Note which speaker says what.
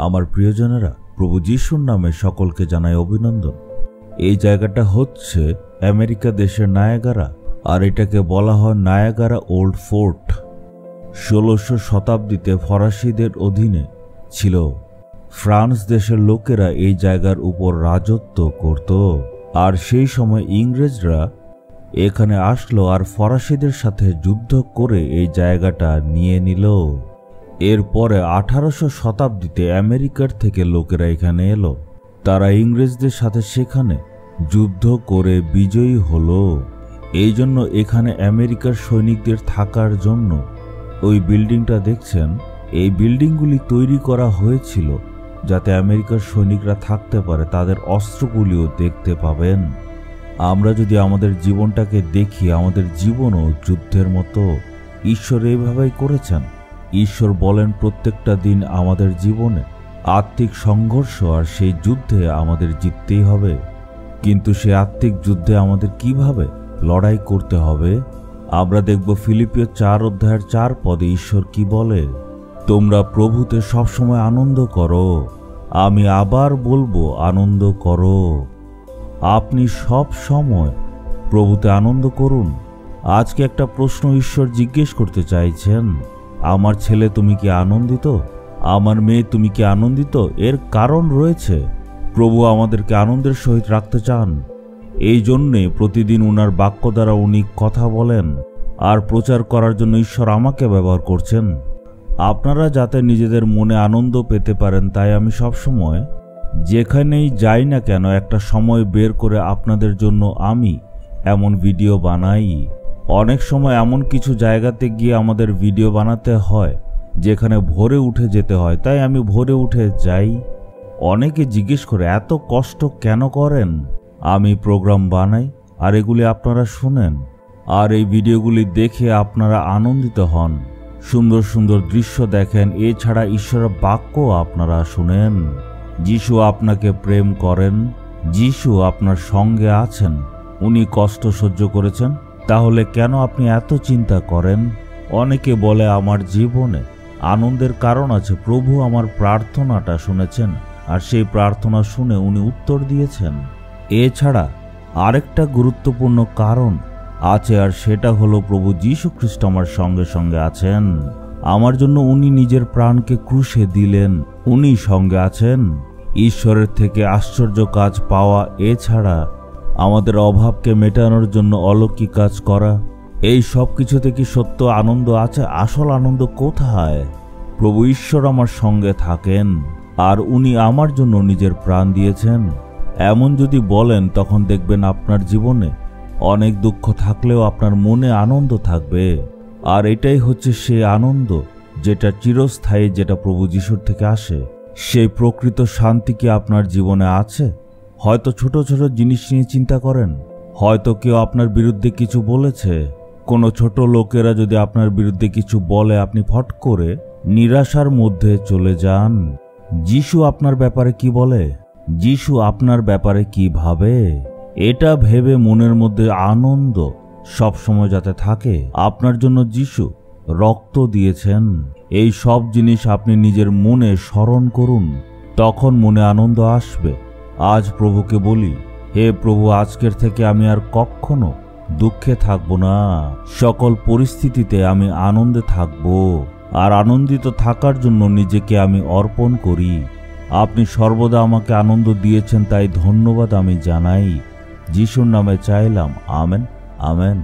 Speaker 1: আমার প্রিয়জনেরা, প্রভু যিশুর নামে সকলকে জানাই অভিনন্দন। এই জায়গাটা হচ্ছে আমেরিকা দেশের নায়াগারা, আর এটাকে বলা হয় নায়াগারা ওল্ড ফোর্ট। 1600 শতাব্দীতে ফরাসিদের অধীনে ছিল। ফ্রান্স দেশের লোকেরা এই জায়গার উপর রাজত্ব করত, আর সেই সময় ইংরেজরা এখানে আসলো আর ফরাসিদের সাথে যুদ্ধ করে এই জায়গাটা নিয়ে নিল। এরপরে 1800 শতাব্দীতে আমেরিকার থেকে লোকেরা এখানে এলো। তারা ইংরেজদের সাথে সেখানে যুদ্ধ করে বিজয়ী হলো। এই জন্য এখানে আমেরিকার সৈনিকদের থাকার জন্য ওই বিল্ডিংটা দেখছেন, এই বিল্ডিংগুলি তৈরি করা হয়েছিল যাতে আমেরিকার সৈনিকরা থাকতে পারে, তাদের অস্ত্রগুলিও দেখতে পাবেন। আমরা যদি আমাদের জীবনটাকে দেখি, আমাদের জীবনও যুদ্ধের মতো। ঈশ্বর এইভাবেই করেছেন। ঈশ্বর বলেন প্রত্যেকটা দিন আমাদের জীবনে আত্মিক সংঘর্ষ, আর সেই যুদ্ধে আমাদের জিততেই হবে। কিন্তু সেই আত্মিক যুদ্ধে আমাদের কিভাবে লড়াই করতে হবে আমরা দেখব। ফিলিপিও 4 অধ্যায়ের 4 পদে ঈশ্বর কি বলে, তোমরা প্রভুতে সবসময় আনন্দ করো। আমি আবার বলবো, আনন্দ করো। আপনি সব সময় প্রভুতে আনন্দ করুন। আজকে একটা প্রশ্ন ঈশ্বর জিজ্ঞেস করতে চাইছেন, আমার ছেলে তুমি কি আনন্দিত? আমার মেয়ে তুমি কি আনন্দিত? এর কারণ রয়েছে, প্রভু আমাদেরকে আনন্দের সহিত রাখতে চান। এই জন্যে প্রতিদিন উনার বাক্য দ্বারা উনি কথা বলেন, আর প্রচার করার জন্য ঈশ্বর আমাকে ব্যবহার করছেন। আপনারা যাতে নিজেদের মনে আনন্দ পেতে পারেন, তাই আমি সবসময় যেখানেই যাই না কেন একটা সময় বের করে আপনাদের জন্য আমি এমন ভিডিও বানাই। অনেক সময় এমন কিছু জায়গাতে গিয়ে আমাদের ভিডিও বানাতে হয় যেখানে ভোরে উঠে যেতে হয়, তাই আমি ভোরে উঠে যাই। অনেকে জিজ্ঞেস করে এত কষ্ট কেন করেন? আমি প্রোগ্রাম বানাই আর এগুলি আপনারা শুনেন, আর এই ভিডিওগুলি দেখে আপনারা আনন্দিত হন, সুন্দর সুন্দর দৃশ্য দেখেন। এছাড়া ঈশ্বরের বাক্য আপনারা শুনেন। যিশু আপনাকে প্রেম করেন, যিশু আপনার সঙ্গে আছেন, উনি কষ্ট সহ্য করেছেন। তাহলে কেন আপনি এত চিন্তা করেন? অনেকে বলে আমার জীবনে আনন্দের কারণ আছে, প্রভু আমার প্রার্থনাটা শুনেছেন, আর সেই প্রার্থনা শুনে উনি উত্তর দিয়েছেন। এছাড়া আরেকটা গুরুত্বপূর্ণ কারণ আছে, আর সেটা হলো প্রভু যীশু খ্রিস্ট আমার সঙ্গে সঙ্গে আছেন। আমার জন্য উনি নিজের প্রাণকে ক্রুশে দিলেন, উনি সঙ্গে আছেন। ঈশ্বরের থেকে আশ্চর্য কাজ পাওয়া, এছাড়া আমাদের অভাবকে মেটানোর জন্য অলৌকিক কাজ করা, এই সব কিছুতে কি সত্য আনন্দ আছে? আসল আনন্দ কোথায়? প্রভু ঈশ্বর আমার সঙ্গে থাকেন, আর উনি আমার জন্য নিজের প্রাণ দিয়েছেন। এমন যদি বলেন, তখন দেখবেন আপনার জীবনে অনেক দুঃখ থাকলেও আপনার মনে আনন্দ থাকবে। আর এটাই হচ্ছে সেই আনন্দ যেটা চিরস্থায়ী, যেটা প্রভু যিশুর থেকে আসে। সেই প্রকৃত শান্তি কি আপনার জীবনে আছে? হয়তো ছোট ছোট জিনিস নিয়ে চিন্তা করেন, হয়তো কেউ আপনার বিরুদ্ধে কিছু বলেছে। কোনো ছোট লোকেরা যদি আপনার বিরুদ্ধে কিছু বলে, আপনি ফট করে নিরাশার মধ্যে চলে যান। যিশু আপনার ব্যাপারে কি বলে? যিশু আপনার ব্যাপারে কি ভাবে? এটা ভেবে মনের মধ্যে আনন্দ সবসময় যাতে থাকে। আপনার জন্য যিশু রক্ত দিয়েছেন, এই সব জিনিস আপনি নিজের মনে স্মরণ করুন, তখন মনে আনন্দ আসবে। আজ প্রভুকে বলি, হে প্রভু, আজকের থেকে আমি আর কখনো দুঃখে থাকব না। সকল পরিস্থিতিতে আমি আনন্দে থাকব, আর আনন্দিত থাকার জন্য নিজেকে আমি অর্পণ করি। আপনি সর্বদা আমাকে আনন্দ দিয়েছেন, তাই ধন্যবাদ আমি জানাই। যিশুর নামে চাইলাম, আমেন, আমেন।